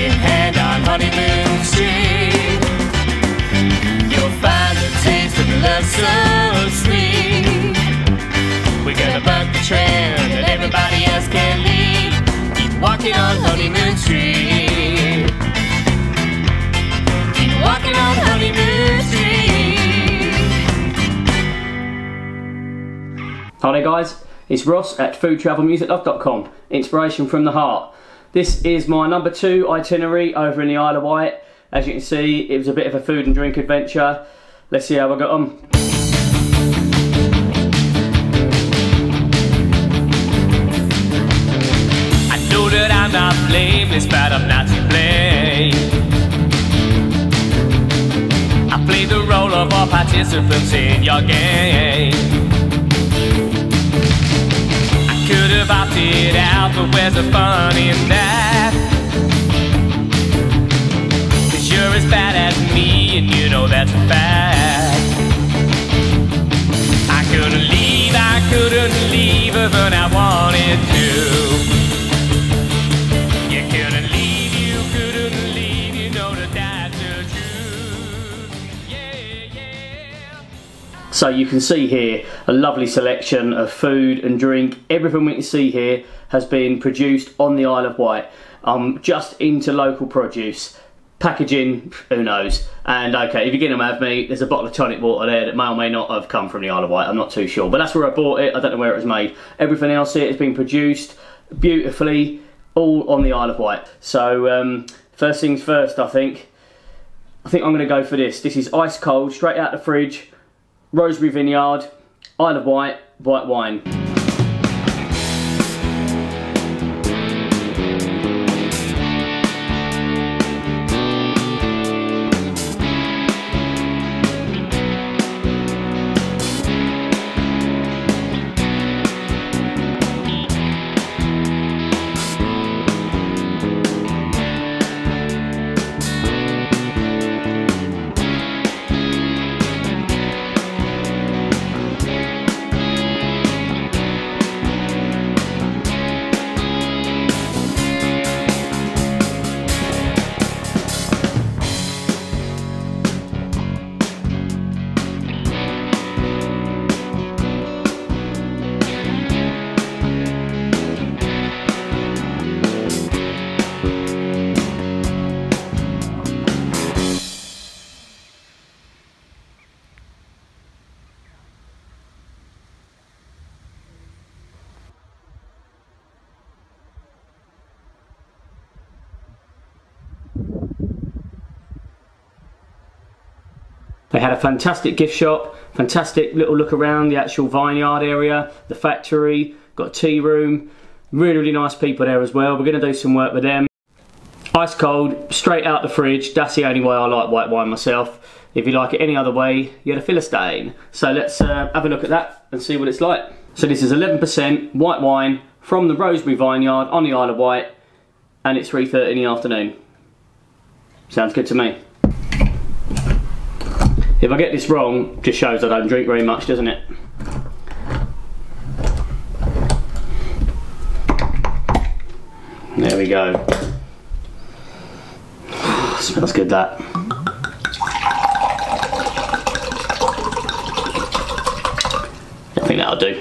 in hand on Honeymoon Street. You'll find the taste of love so sweet. We're gonna buck the trend that everybody else can leave. Keep walking on Honeymoon Street. Keep walking on Honeymoon Street. Hi there guys, it's Ross at FoodTravelMusicLove.com. Inspiration from the heart. This is my number 2 itinerary over in the Isle of Wight. As you can see, it was a bit of a food and drink adventure. Let's see how I got on. I know that I'm not blameless, but I'm not to blame. I played the role of all participants in your game. Could have opted out, but where's the fun in that? 'Cause you're as bad as me, and you know that's a fact. I couldn't leave even I wanted to. You couldn't leave, you know that that's the truth. Yeah. So you can see here a lovely selection of food and drink. Everything we can see here has been produced on the Isle of Wight. Just into local produce. Packaging, who knows. And okay, if you're going to have me, there's a bottle of tonic water there that may or may not have come from the Isle of Wight. I'm not too sure, but that's where I bought it. I don't know where it was made. Everything else here has been produced beautifully, all on the Isle of Wight. So first things first, I think I'm going to go for this. This is ice cold, straight out the fridge. Rosemary Vineyard, Isle of Wight, white wine. They had a fantastic gift shop, fantastic little look around the actual vineyard area, the factory, got a tea room, really nice people there as well. We're going to do some work with them. Ice cold, straight out the fridge. That's the only way I like white wine myself. If you like it any other way, you're a Philistine. So let's have a look at that and see what it's like. So this is 11% white wine from the Rosemary Vineyard on the Isle of Wight, and it's 3:30 in the afternoon. Sounds good to me. If I get this wrong, just shows I don't drink very much, doesn't it? There we go. Smells good, that. I think that'll do.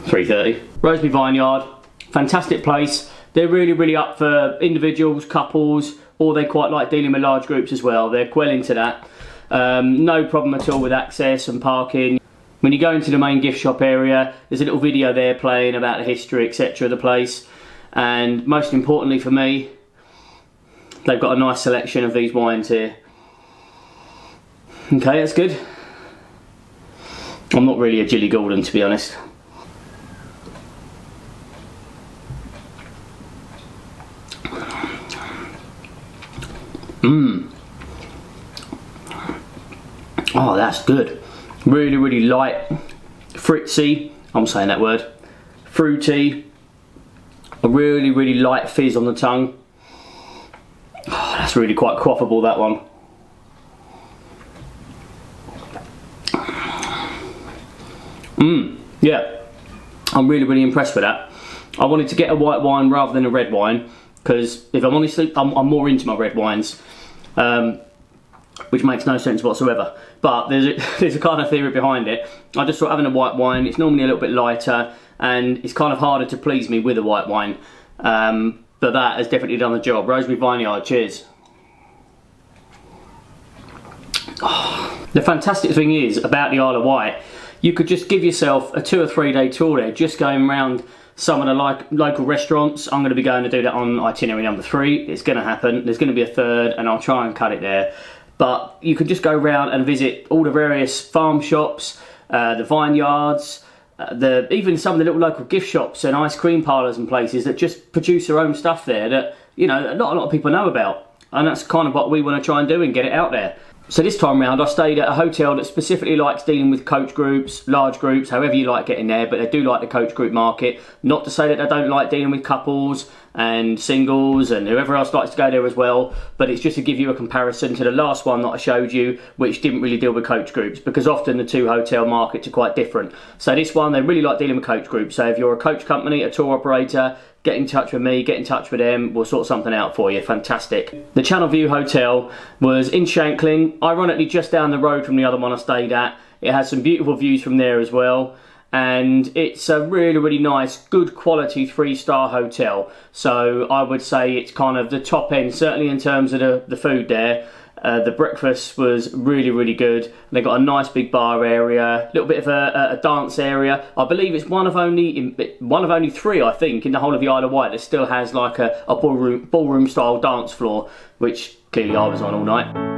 3:30. Rosemary Vineyard, fantastic place. They're really up for individuals, couples, or they quite like dealing with large groups as well. They're well into that. No problem at all with access and parking. When you go into the main gift shop area, there's a little video there playing about the history, etc. of the place. And most importantly for me, they've got a nice selection of these wines here. Okay, that's good. I'm not really a Jilly Gordon, to be honest. Oh, that's good. Really light, fritzy, I'm saying that word, fruity, a really light fizz on the tongue. Oh, that's really quite quaffable, that one. Yeah, I'm really impressed with that. I wanted to get a white wine rather than a red wine. because if I'm honest, I'm more into my red wines, which makes no sense whatsoever. But there's a kind of theory behind it. I just thought having a white wine, it's normally a little bit lighter, and it's kind of harder to please me with a white wine. But that has definitely done the job. Rosemary Vineyard, cheers. Oh, the fantastic thing is about the Isle of Wight, you could just give yourself a 2 or 3 day tour there, just going around some of the local restaurants. I'm going to be going to do that on itinerary number 3. It's going to happen. There's going to be a 3rd, and I'll try and cut it there. But you could just go around and visit all the various farm shops, the vineyards, even some of the little local gift shops and ice cream parlours and places that just produce their own stuff there that, you know, not a lot of people know about. And that's kind of what we want to try and do and get it out there. So this time round I stayed at a hotel that specifically likes dealing with coach groups, large groups, however you like getting there, but they do like the coach group market. Not to say that they don't like dealing with couples and singles and whoever else likes to go there as well, but it's just to give you a comparison to the last one that I showed you, which didn't really deal with coach groups, because often the 2 hotel markets are quite different. So this one, they really like dealing with coach groups. So if you're a coach company, a tour operator, get in touch with me, get in touch with them, we'll sort something out for you. Fantastic. The Channel View Hotel was in Shanklin, ironically just down the road from the other one I stayed at. It has some beautiful views from there as well, and it's a really nice, good quality 3-star hotel. So I would say it's kind of the top end, certainly in terms of the food there. The breakfast was really good. They got a nice big bar area, a little bit of a dance area. I believe it's one of only 3, I think, in the whole of the Isle of Wight that still has like a ballroom style dance floor, which clearly I was on all night.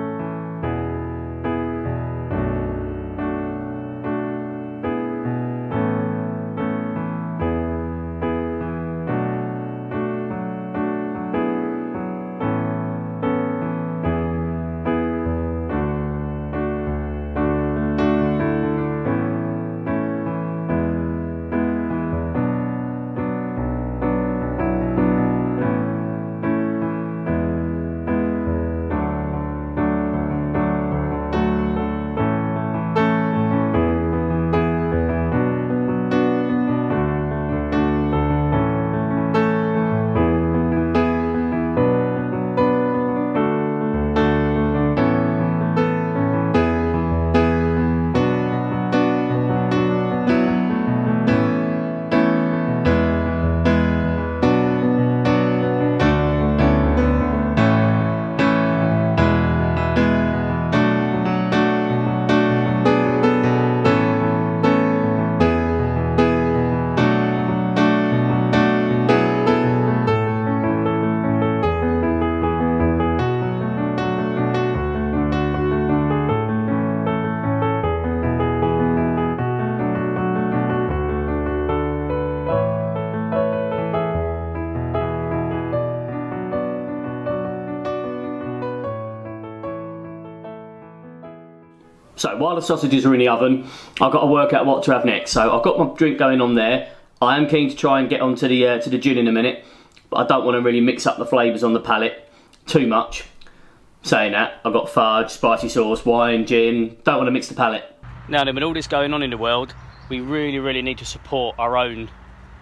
So while the sausages are in the oven, I've got to work out what to have next. So I've got my drink going on there. I am keen to try and get onto the gin in a minute, but I don't want to really mix up the flavours on the palate too much. Saying that, I've got fudge, spicy sauce, wine, gin. Don't want to mix the palate. Now then, with all this going on in the world, we really need to support our own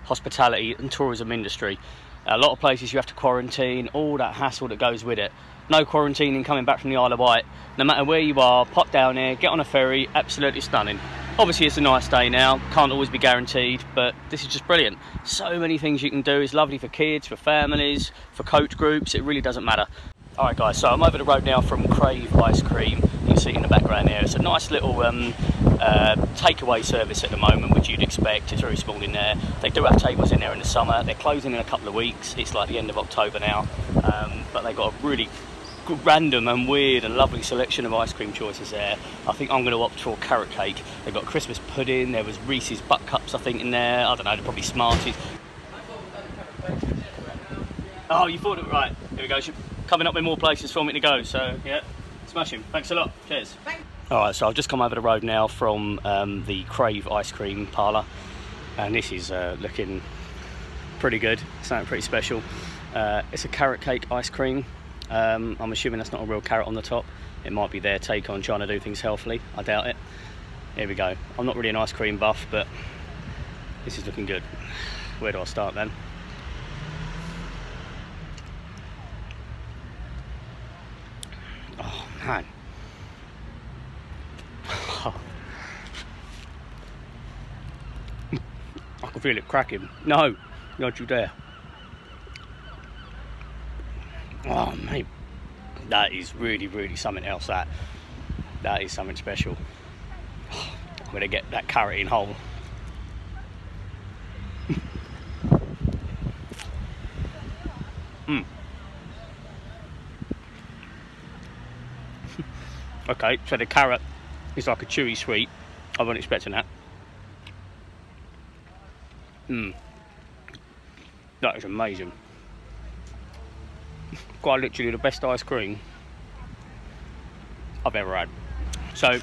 hospitality and tourism industry. A lot of places you have to quarantine, all that hassle that goes with it. No quarantining coming back from the Isle of Wight. No matter where you are, pop down here, get on a ferry, absolutely stunning. Obviously it's a nice day now, can't always be guaranteed, but this is just brilliant. So many things you can do, it's lovely for kids, for families, for coach groups, it really doesn't matter. Alright guys, so I'm over the road now from CRAVE Ice Cream. You can see it in the background there. It's a nice little takeaway service at the moment, which you'd expect. It's very small in there. They do have tables in there in the summer. They're closing in a couple of weeks. It's like the end of October now, but they've got a really random and weird and lovely selection of ice cream choices there. I think I'm going to opt for carrot cake. They've got Christmas pudding, there was Reese's Butt Cups I think in there, I don't know, they're probably Smarties. Oh, you thought it right, here we go, coming up with more places for me to go, so yeah, smashing, thanks a lot, cheers. Alright, so I've just come over the road now from the CRAVE ice cream parlour, and this is looking pretty good, something pretty special. It's a carrot cake ice cream. I'm assuming that's not a real carrot on the top. It might be their take on trying to do things healthily. I doubt it. Here we go. I'm not really an ice cream buff, but this is looking good. Where do I start then? Man. I can feel it cracking. No, don't you dare. Oh mate, that is really, really something else. That is something special. I'm gonna get that carrot in whole. Okay, so the carrot is like a chewy sweet. I wasn't expecting that. That is amazing. Quite literally the best ice cream I've ever had. So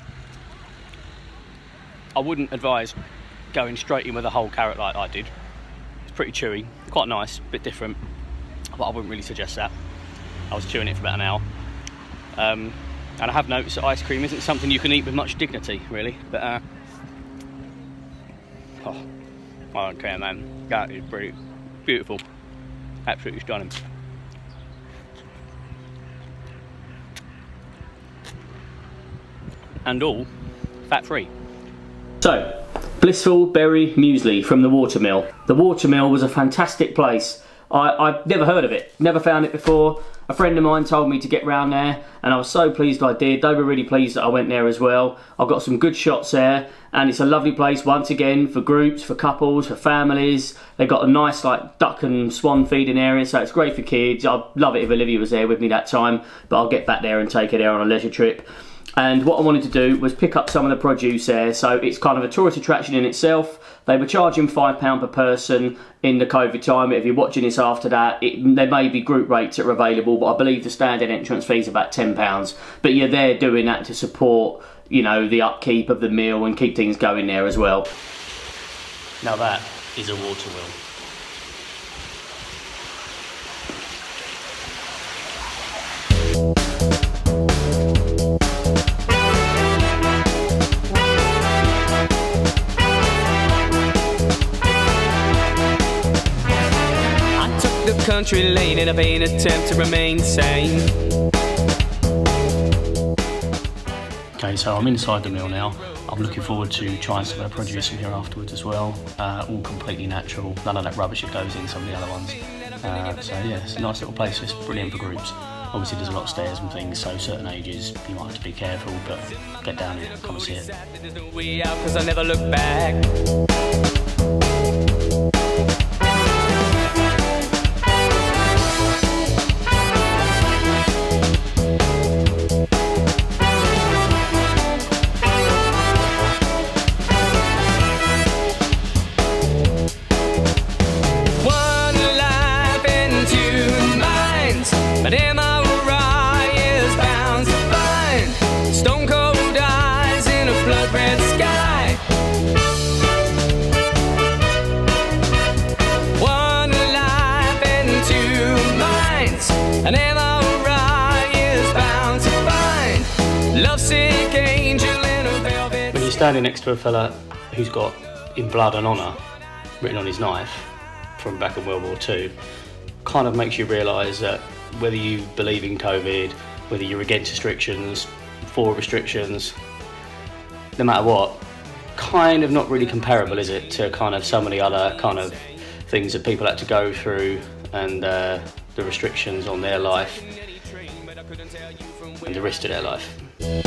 I wouldn't advise going straight in with a whole carrot like I did. It's pretty chewy, quite nice, a bit different, but I wouldn't really suggest that. I was chewing it for about an hour. And I have noticed that ice cream isn't something you can eat with much dignity, really. But oh, I don't care, man. That is pretty beautiful, absolutely stunning. And all fat-free. So, Blissful Berry Muesli from the Watermill. The Watermill was a fantastic place. I'd never heard of it, never found it before. A friend of mine told me to get round there and I was so pleased I did. They were really pleased that I went there as well. I've got some good shots there and it's a lovely place once again for groups, for couples, for families. They've got a nice like duck and swan feeding area, so it's great for kids. I'd love it if Olivia was there with me that time, but I'll get back there and take her there on a leisure trip. And what I wanted to do was pick up some of the produce there, so it's kind of a tourist attraction in itself. They were charging £5 per person in the COVID time. If you're watching this after that, there may be group rates that are available, but I believe the standard entrance fee is about £10. But you're there doing that to support, you know, the upkeep of the meal and keep things going there as well. Now that is a water wheel. Country lane in a vain attempt to remain sane. Okay, so I'm inside the mill now. I'm looking forward to trying some of the produce in here afterwards as well. All completely natural, none of that rubbish that goes in some of the other ones. So yeah, it's a nice little place, it's brilliant for groups. Obviously there's a lot of stairs and things, so certain ages you might have to be careful, but get down here, come and see it. There's no way out 'cause I never look back. An MRI is bound to find lovesick angel in a velvet. When you're standing next to a fella who's got "in blood and honour" written on his knife from back in World War II, kind of makes you realise that whether you believe in COVID, whether you're against restrictions, for restrictions, no matter what, kind of not really comparable, is it, to kind of some of the other kind of things that people had to go through and the restrictions on their life and the rest of their life. Like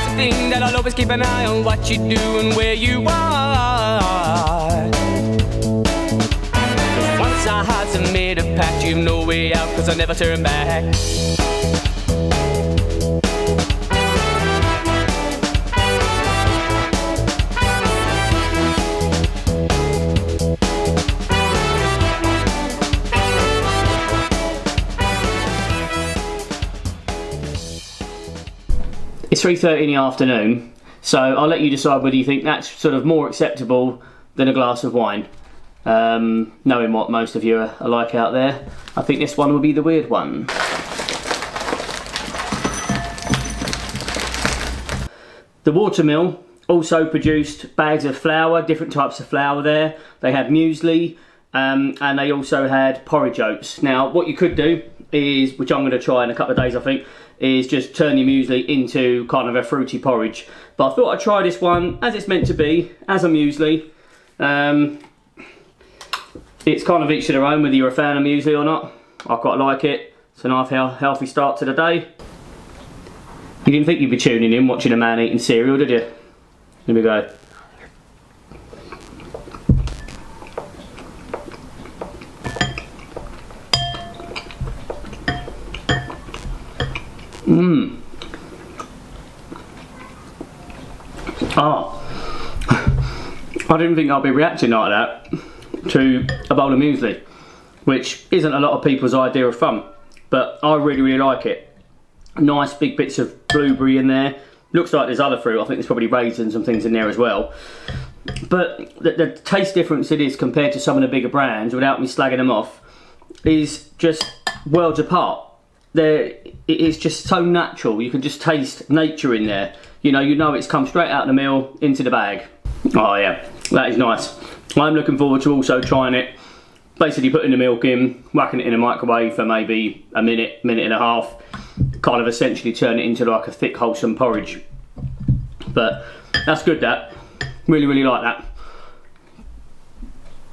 to think that I'll always keep an eye on what you do and where you are. Once our hearts have made a pact, you've no way out 'cause I never turn back. It's 3:30 in the afternoon, so I'll let you decide whether you think that's sort of more acceptable than a glass of wine. Knowing what most of you are like out there, I think this one will be the weird one. The Watermill also produced bags of flour, different types of flour there. They had muesli, and they also had porridge oats. Now, what you could do is, which I'm going to try in a couple of days I think, is just turn your muesli into kind of a fruity porridge. But I thought I'd try this one as it's meant to be, as a muesli. It's kind of each to their own whether you're a fan of muesli or not. I quite like it. It's a nice healthy start to the day. You didn't think you'd be tuning in watching a man eating cereal, did you? Here we go. Oh, I didn't think I'd be reacting like that to a bowl of muesli, which isn't a lot of people's idea of fun, but I really like it. Nice big bits of blueberry in there. Looks like there's other fruit. I think there's probably raisins and things in there as well. But the taste difference it is compared to some of the bigger brands, without me slagging them off, is just worlds apart. It's just so natural. You can just taste nature in there. You know it's come straight out of the mill into the bag. Oh yeah, that is nice. I'm looking forward to also trying it. Basically putting the milk in, whacking it in a microwave for maybe a minute and a half. Kind of essentially turn it into like a thick wholesome porridge. But that's good, that. Really like that.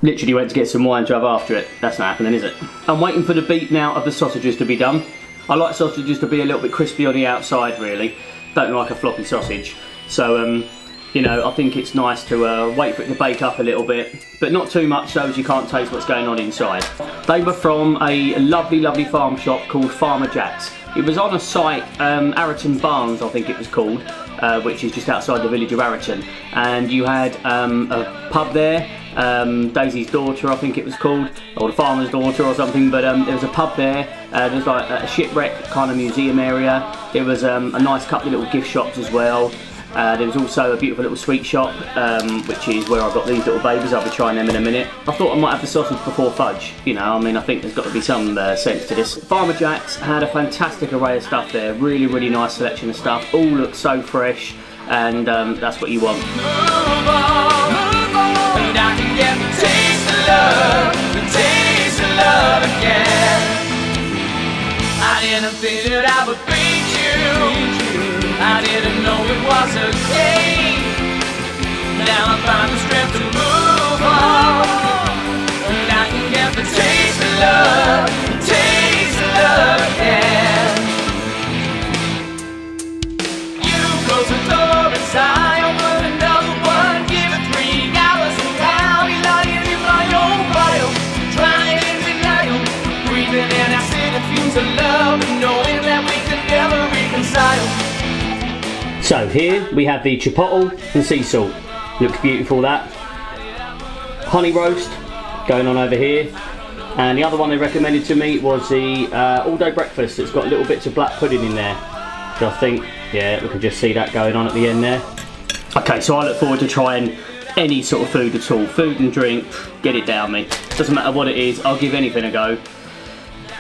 Literally went to get some wine to have after it. That's not happening, is it? I'm waiting for the beating out of the sausages to be done. I like sausages to be a little bit crispy on the outside, really. Don't like a floppy sausage. So, you know, I think it's nice to wait for it to bake up a little bit, but not too much so as you can't taste what's going on inside. They were from a lovely farm shop called Farmer Jack's. It was on a site, Arraton Barns I think it was called, which is just outside the village of Arraton. And you had a pub there, Daisy's Daughter I think it was called, or the Farmer's Daughter or something, but there was a pub there. There was like a shipwreck kind of museum area. There was a nice couple of little gift shops as well. There was also a beautiful little sweet shop, which is where I got these little babies. I'll be trying them in a minute. I thought I might have the sausage before fudge, you know, I mean, I think there's got to be some sense to this. Farmer Jack's had a fantastic array of stuff there, really nice selection of stuff, all look so fresh, and that's what you want. Move on, and I can get the taste of love again. I didn't think that I would beat you. I didn't know it was a game. Now I find the strength to move on, and I can get the taste of love again. You close the door inside, open another one, give it 3 hours and now you're lying in my own bio, trying in denial, breathing in acid fumes of love, and knowing that we could never reconcile. So here we have the chipotle and sea salt. Looks beautiful, that. Honey roast going on over here. And the other one they recommended to me was the all-day breakfast that's got little bits of black pudding in there. So I think, yeah, we can just see that going on at the end there. Okay, so I look forward to trying any sort of food at all. Food and drink, get it down me. Doesn't matter what it is, I'll give anything a go.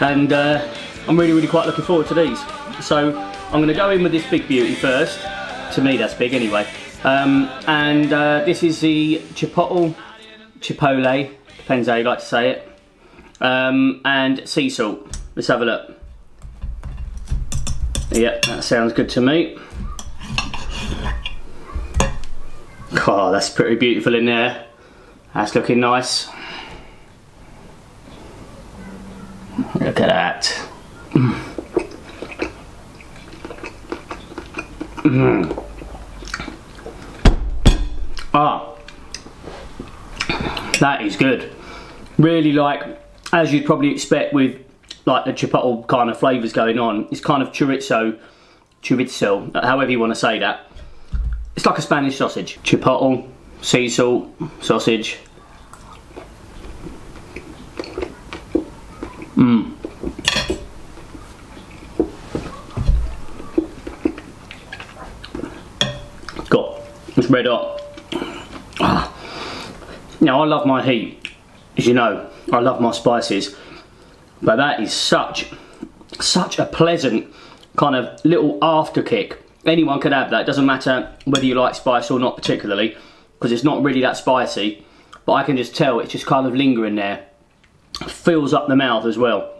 And I'm really quite looking forward to these. So I'm going to go in with this big beauty first. To me that's big anyway. This is the chipotle, depends how you like to say it, and sea salt. Let's have a look. Yep, that sounds good to me. Oh, that's pretty beautiful in there. That's looking nice. Look at that. Ah, that is good. Really, like, as you'd probably expect with like the chipotle kind of flavours going on, it's kind of chorizo, however you want to say that. It's like a Spanish sausage. Chipotle, sea salt, sausage. It's red hot. Now I love my heat, as you know. I love my spices, but that is such a pleasant kind of little after kick. Anyone can have that. It doesn't matter whether you like spice or not particularly, because it's not really that spicy, but I can just tell it's just kind of lingering there. Fills up the mouth as well.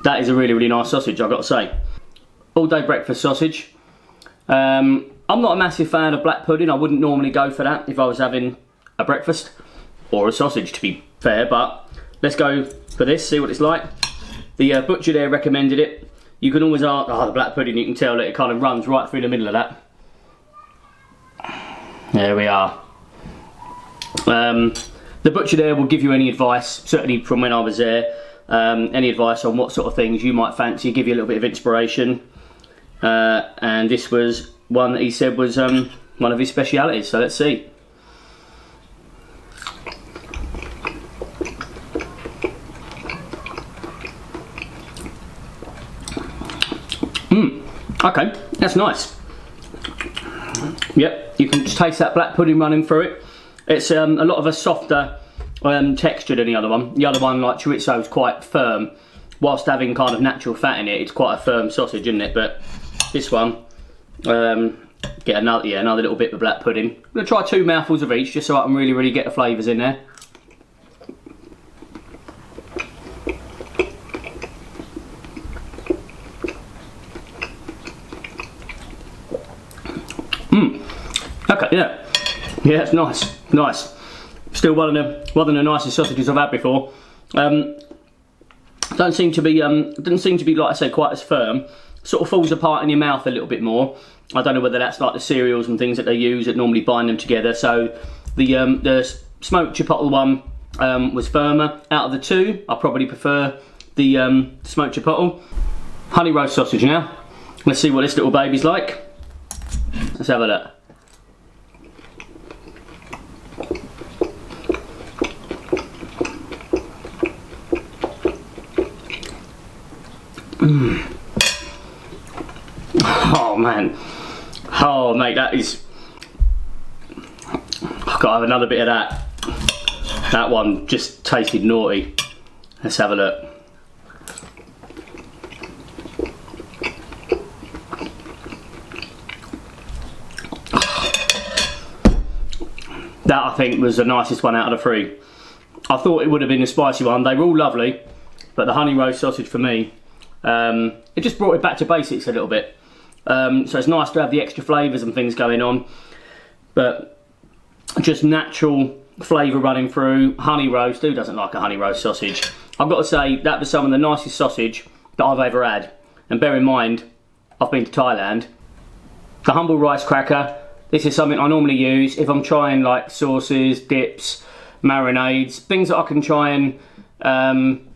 That is a really, really nice sausage, I've got to say. All day breakfast sausage. I'm not a massive fan of black pudding. I wouldn't normally go for that if I was having a breakfast or a sausage, to be fair, but let's go for this, see what it's like. The butcher there recommended it. You can always ask, the black pudding, you can tell that it kind of runs right through the middle of that. There we are. The butcher there will give you any advice, certainly from when I was there, any advice on what sort of things you might fancy, give you a little bit of inspiration. And this was one that he said was one of his specialities, so let's see. Okay, that's nice. Yep, you can just taste that black pudding running through it. It's a lot of a softer texture than the other one. The other one, like chorizo, is quite firm. Whilst having kind of natural fat in it, it's quite a firm sausage, isn't it? But this one, get another little bit of black pudding. I'm going to try 2 mouthfuls of each, just so I can really, really get the flavours in there. Okay, yeah, it's nice. Still one of the nicest sausages I've had before. Doesn't seem to be like I say quite as firm. Sort of falls apart in your mouth a little bit more. I don't know whether that's like the cereals and things that they use that normally bind them together. So the smoked chipotle one was firmer. Out of the 2, I probably prefer the smoked chipotle. Honey roast sausage now. Let's see what this little baby's like. Let's have a look. Oh man, oh mate, that is, I've got to have another bit of that. That one just tasted naughty. Let's have a look. That I think was the nicest one out of the 3. I thought it would have been a spicy one. They were all lovely, but the honey roast sausage for me, it just brought it back to basics a little bit. So it's nice to have the extra flavours and things going on, but just natural flavour running through. Honey roast, who doesn't like a honey roast sausage? I've got to say, that was some of the nicest sausage that I've ever had. And bear in mind, I've been to Thailand. The humble rice cracker, this is something I normally use if I'm trying like sauces, dips, marinades, things that I can try and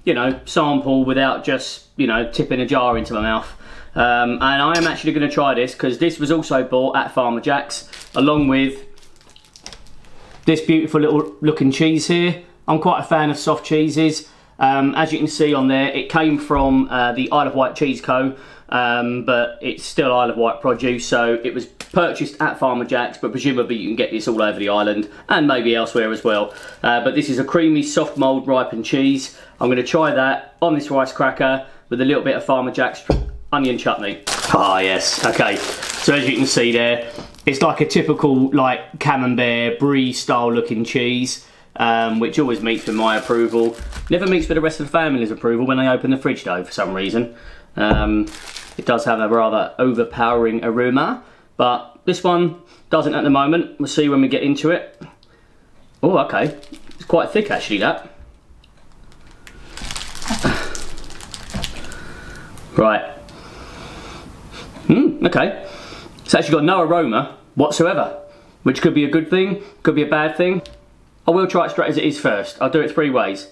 you know, sample without just, you know, tipping a jar into my mouth. And I am actually going to try this because this was also bought at Farmer Jack's along with this beautiful little looking cheese here. I'm quite a fan of soft cheeses. As you can see on there, it came from the Isle of Wight Cheese Co. But it's still Isle of Wight produce, so it was purchased at Farmer Jack's, but presumably you can get this all over the island and maybe elsewhere as well. But this is a creamy, soft mould ripened cheese. I'm going to try that on this rice cracker with a little bit of Farmer Jack's onion chutney. Ah yes, okay. So as you can see there, it's like a typical like camembert brie style looking cheese, which always meets with my approval. Never meets with the rest of the family's approval when they open the fridge though, for some reason. It does have a rather overpowering aroma, but this one doesn't at the moment. We'll see when we get into it. Oh, okay. It's quite thick actually, that. Right. Okay. It's actually got no aroma whatsoever, which could be a good thing, could be a bad thing. I will try it straight as it is first. I'll do it 3 ways.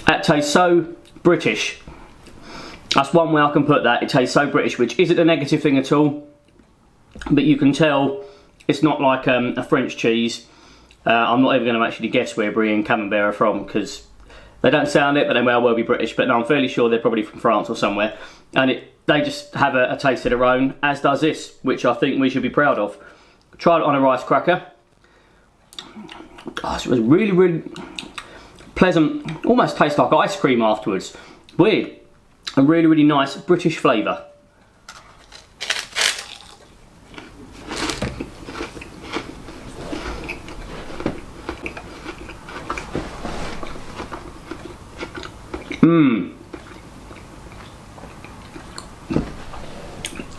That tastes so British. That's one way I can put that. It tastes so British, which isn't a negative thing at all. But you can tell it's not like a French cheese. I'm not even going to actually guess where brie and camembert are from because they don't sound it, but they may well be British. But no, I'm fairly sure they're probably from France or somewhere. And they just have a taste of their own, as does this, which I think we should be proud of. Tried it on a rice cracker. Oh, it was really, really pleasant. Almost tastes like ice cream afterwards. Weird. A really, really nice British flavour.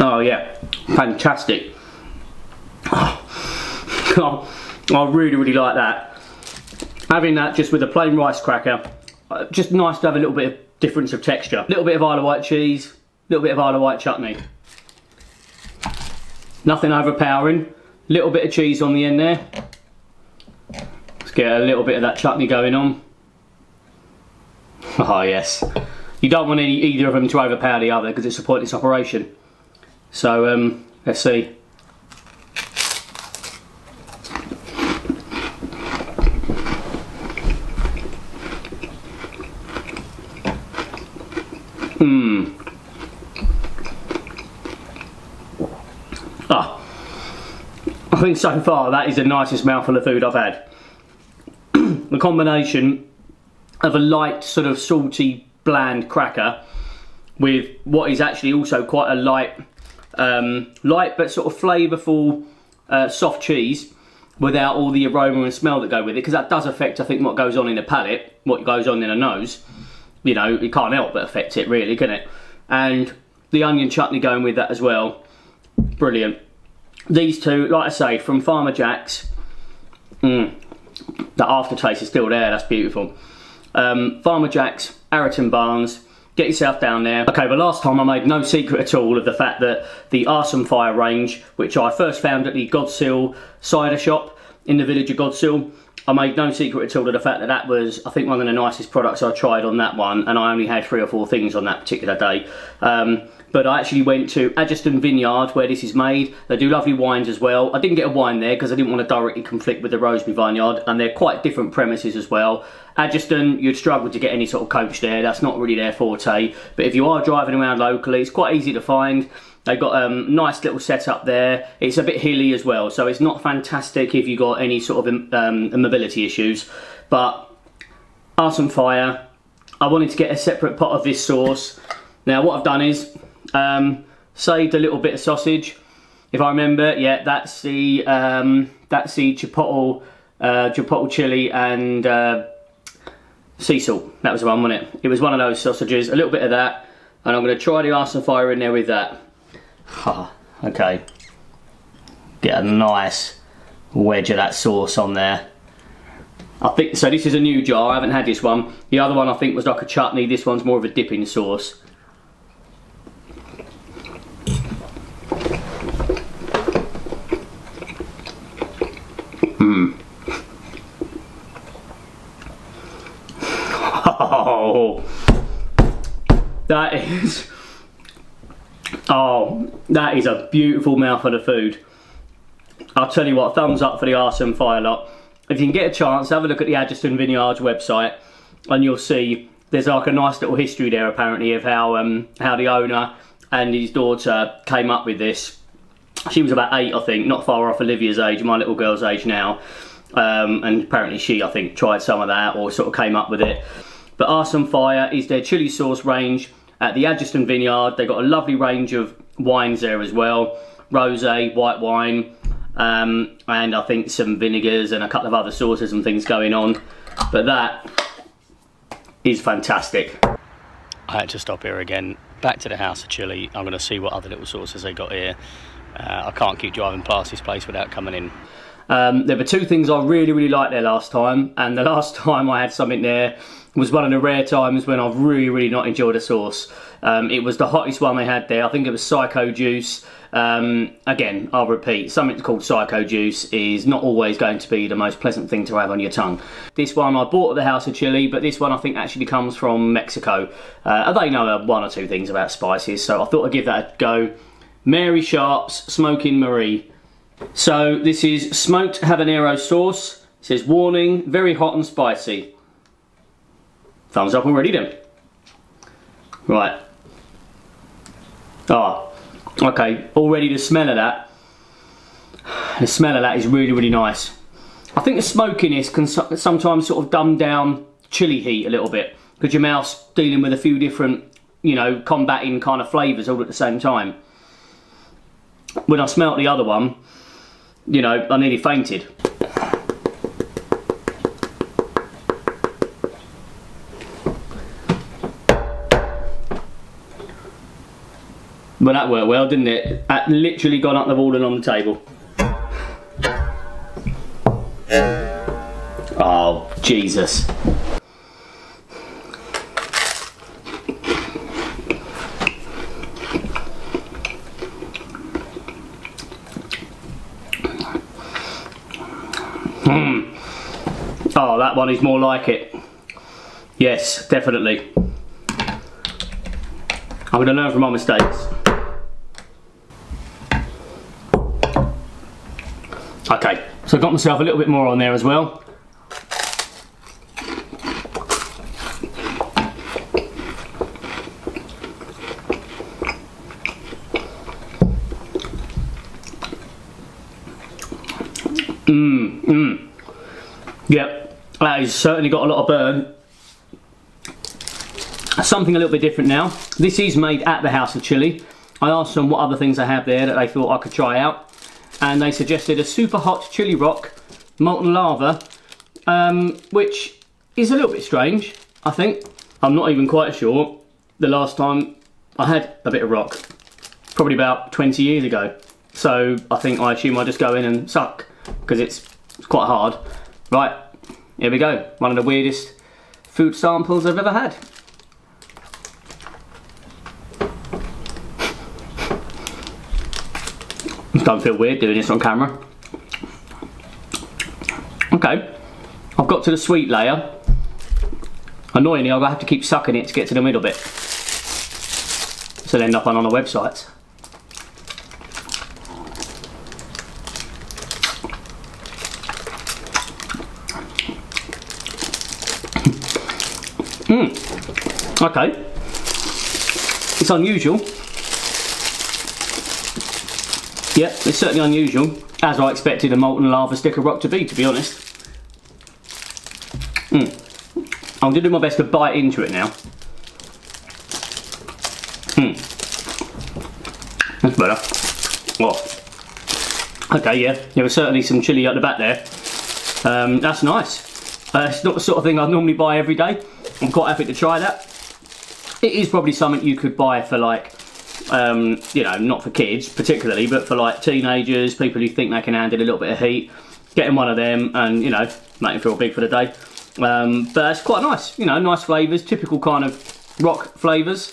Oh yeah, fantastic. Oh, I really, really like that. Having that just with a plain rice cracker, just nice to have a little bit of difference of texture. A little bit of Isle of Wight cheese, a little bit of Isle of Wight chutney. Nothing overpowering. Little bit of cheese on the end there. Let's get a little bit of that chutney going on. Oh yes. You don't want either of them to overpower the other because it's a pointless operation. So let's see. I think so far that is the nicest mouthful of food I've had. The combination of a light sort of salty bland cracker with what is actually also quite a light but sort of flavourful soft cheese without all the aroma and smell that go with it, because that does affect, I think, what goes on in the palate, what goes on in a nose. You know, it can't help but affect it really, can it? And the onion chutney going with that as well, brilliant. These two, like I say, from Farmer Jack's, the aftertaste is still there, that's beautiful. Farmer Jack's, Arrington Barnes, get yourself down there. Okay, but last time I made no secret at all of the fact that the Arson Fire range, which I first found at the Godsill cider shop in the village of Godsill, I made no secret at all of the fact that that was, I think, one of the nicest products I tried on that one, and I only had 3 or 4 things on that particular day. But I actually went to ADGESTONE Vineyard, where this is made. They do lovely wines as well. I didn't get a wine there because I didn't want to directly conflict with the Rosemary Vineyard, and they're quite different premises as well. ADGESTONE, you'd struggle to get any sort of coach there. That's not really their forte. But if you are driving around locally, it's quite easy to find. They've got a nice little setup there. It's a bit hilly as well, so it's not fantastic if you've got any sort of mobility issues. But Arson Fire, I wanted to get a separate pot of this sauce. Now what I've done is saved a little bit of sausage. If I remember, yeah, that's the chipotle chili and sea salt. That was the one, wasn't it? It was one of those sausages. A little bit of that, and I'm going to try the Arson Fire in there with that. Okay, get a nice wedge of that sauce on there. I think so. This is a new jar. I haven't had this one. The other one I think was like a chutney. This one's more of a dipping sauce. Oh, that is a beautiful mouthful of food. I'll tell you what, thumbs up for the Arson Fire lot. If you can get a chance, have a look at the ADGESTONE Vineyard's website, and you'll see there's like a nice little history there apparently of how the owner and his daughter came up with this. She was about 8, I think, not far off Olivia's age, my little girl's age now. And apparently she, I think, tried some of that or sort of came up with it. But Arson Fire is their chili sauce range at the ADGESTONE Vineyard. They've got a lovely range of wines there as well. Rosé, white wine, and I think some vinegars and a couple of other sauces and things going on. But that is fantastic. I had to stop here again. Back to the House of Chilli. I'm going to see what other little sauces they got here. I can't keep driving past this place without coming in. There were 2 things I really, really liked there last time, and the last time I had something there was one of the rare times when I've really, really not enjoyed a sauce. It was the hottest one they had there. I think it was Psycho Juice. Again, I'll repeat, something called Psycho Juice is not always going to be the most pleasant thing to have on your tongue. This one I bought at the House of Chilli, but this one I think actually comes from Mexico. They know 1 or 2 things about spices, so I thought I'd give that a go. Mary Sharp's Smoking Marie. So this is smoked habanero sauce. It says warning, very hot and spicy. Thumbs up already then. Right. Oh, okay, already the smell of that. The smell of that is really, really nice. I think the smokiness can sometimes sort of dumb down chili heat a little bit, because your mouth's dealing with a few different, you know, combating kind of flavours all at the same time. When I smelt the other one, you know, I nearly fainted. But that worked well, didn't it? That literally gone up the wall and on the table. Oh, Jesus. Oh, that one is more like it. Yes, definitely. I'm going to learn from my mistakes. Okay, so I got myself a little bit more on there as well. Yep, that has certainly got a lot of burn. Something a little bit different now. This is made at the House of Chilli. I asked them what other things they have there that they thought I could try out, and they suggested a super hot chili rock molten lava, which is a little bit strange, I think. I'm not even quite sure the last time I had a bit of rock, probably about 20 years ago. So I assume I just go in and suck, because it's quite hard. Right, here we go. One of the weirdest food samples I've ever had. It don't feel weird doing this on camera. Okay, I've got to the sweet layer. Annoyingly, I'll have to keep sucking it to get to the middle bit, so it'll end up on the websites. Okay, it's unusual. Yeah, it's certainly unusual, as I expected a molten lava sticker rock to be honest. I'm going to do my best to bite into it now. That's better. Oh. Okay, yeah, there was certainly some chilli at the back there. That's nice. It's not the sort of thing I'd normally buy every day. I'm quite happy to try that. It is probably something you could buy for like, you know, not for kids particularly, but for like teenagers, people who think they can handle a little bit of heat. Getting one of them and, you know, make them feel big for the day. But it's quite nice, you know, nice flavours, typical kind of rock flavours.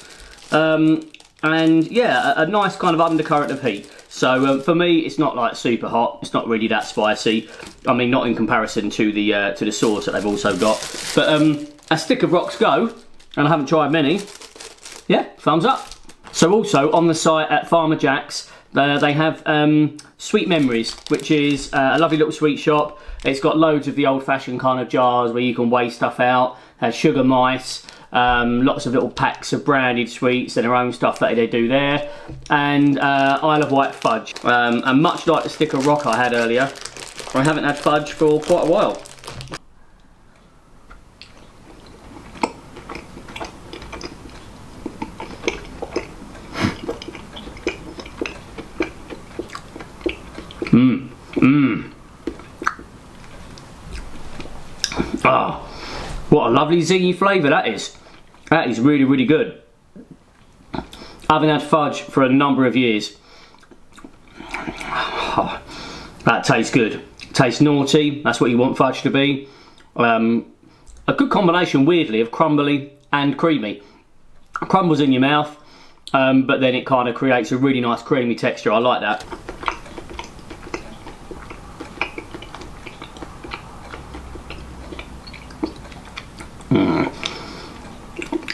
And yeah, a nice kind of undercurrent of heat. So for me, it's not like super hot. It's not really that spicy. I mean, not in comparison to the sauce that they've also got. But as stick of rocks go, and I haven't tried many, yeah, thumbs up. So also on the site at Farmer Jack's, they have Sweet Memories, which is a lovely little sweet shop. It's got loads of the old-fashioned kind of jars where you can weigh stuff out. Has sugar mice, lots of little packs of branded sweets and their own stuff that they do there, and Isle of Wight fudge. And much like the sticker rock I had earlier, I haven't had fudge for quite a while. Ah, what a lovely zingy flavour that is. That is really, really good. I haven't had fudge for a number of years. Oh, that tastes good. Tastes naughty, that's what you want fudge to be. A good combination, weirdly, of crumbly and creamy. It crumbles in your mouth, but then it kind of creates a really nice creamy texture. I like that.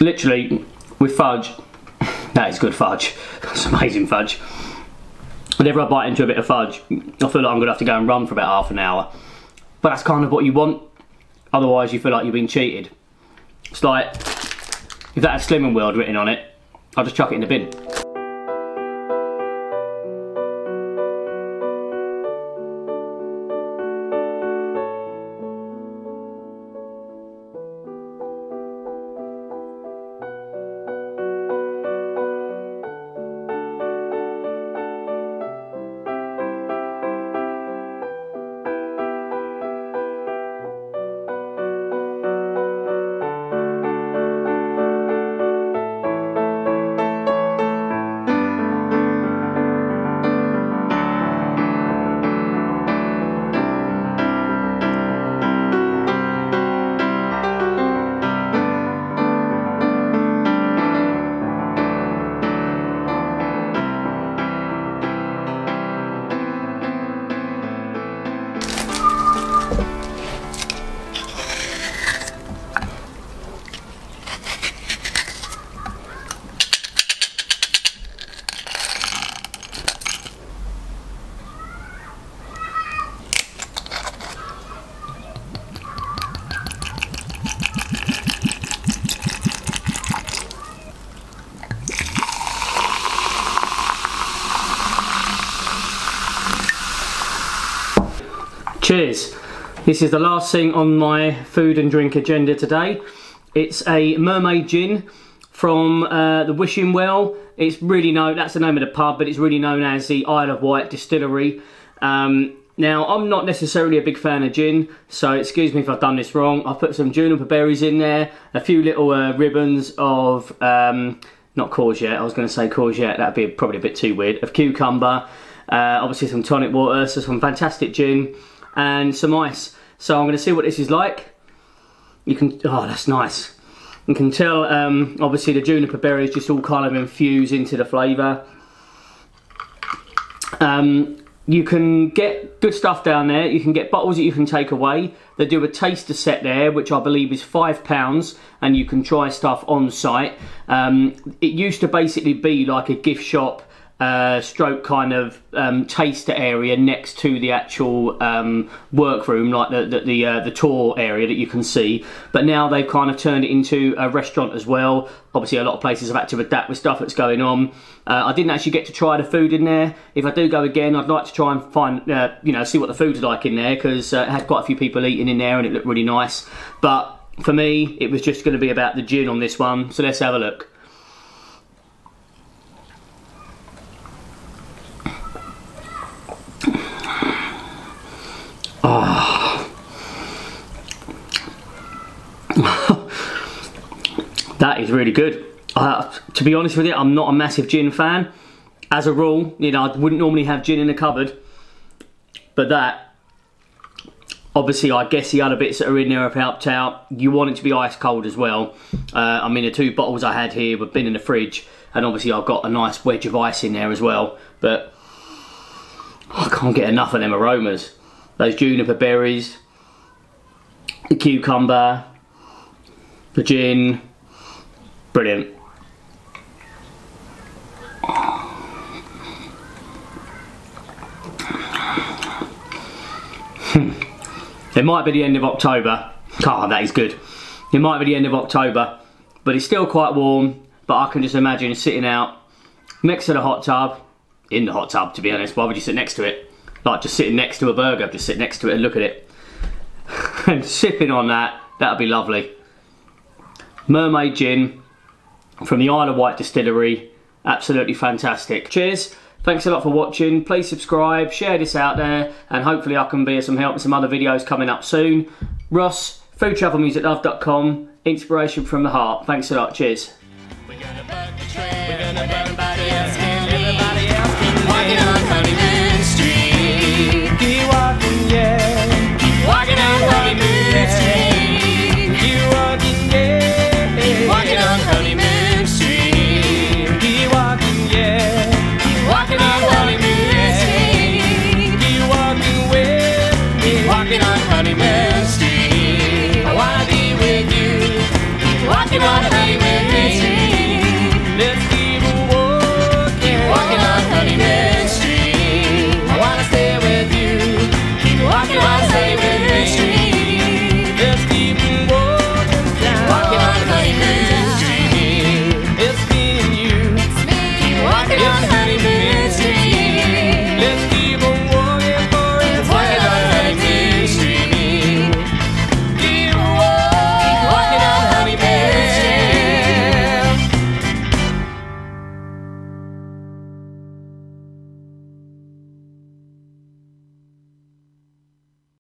Literally, with fudge, that is good fudge. That's amazing fudge. Whenever I bite into a bit of fudge, I feel like I'm going to have to go and run for about half an hour. But that's kind of what you want. Otherwise, you feel like you've been cheated. It's like, if that had Slimming World written on it, I'll just chuck it in the bin. Cheers. This is the last thing on my food and drink agenda today. It's a Mermaid gin from the Wishing Well. It's really known, that's the name of the pub, but it's really known as the Isle of Wight Distillery. Now, I'm not necessarily a big fan of gin, so excuse me if I've done this wrong. I've put some juniper berries in there, a few little ribbons of, not courgette, I was going to say courgette, that'd be probably a bit too weird, of cucumber, obviously some tonic water, so some fantastic gin, and some ice. So I'm going to see what this is like. You can, oh, that's nice. You can tell, obviously the juniper berries just all kind of infuse into the flavour. You can get good stuff down there. You can get bottles that you can take away. They do a taster set there, which I believe is £5, and you can try stuff on site. It used to basically be like a gift shop stroke kind of taster area next to the actual workroom, like the tour area that you can see, but now they've kind of turned it into a restaurant as well. Obviously a lot of places have had to adapt with stuff that's going on. I didn't actually get to try the food in there. If I do go again, I'd like to try and find you know, see what the food's like in there, because it had quite a few people eating in there and it looked really nice. But for me, it was just going to be about the gin on this one, so let's have a look. That is really good. To be honest with you, I'm not a massive gin fan. As a rule, you know, I wouldn't normally have gin in the cupboard, but that, obviously I guess the other bits that are in there have helped out. You want it to be ice cold as well. I mean, the 2 bottles I had here have been in the fridge, and obviously I've got a nice wedge of ice in there as well, but I can't get enough of them aromas. Those juniper berries, the cucumber, the gin, brilliant. It might be the end of October. Oh, that is good. It might be the end of October, but it's still quite warm, but I can just imagine sitting out next to the hot tub, in the hot tub to be honest. Why would you sit next to it? Like just sitting next to a burger, just sit next to it and look at it. And sipping on that, that'd be lovely. Mermaid gin from the Isle of Wight Distillery, absolutely fantastic. Cheers, thanks a lot for watching. Please subscribe, share this out there, and hopefully I can be of some help with some other videos coming up soon. Ross, FoodTravelMusicLove.com, inspiration from the heart. Thanks a lot, cheers. We're gonna buck the trend, everybody else can leave. Walking on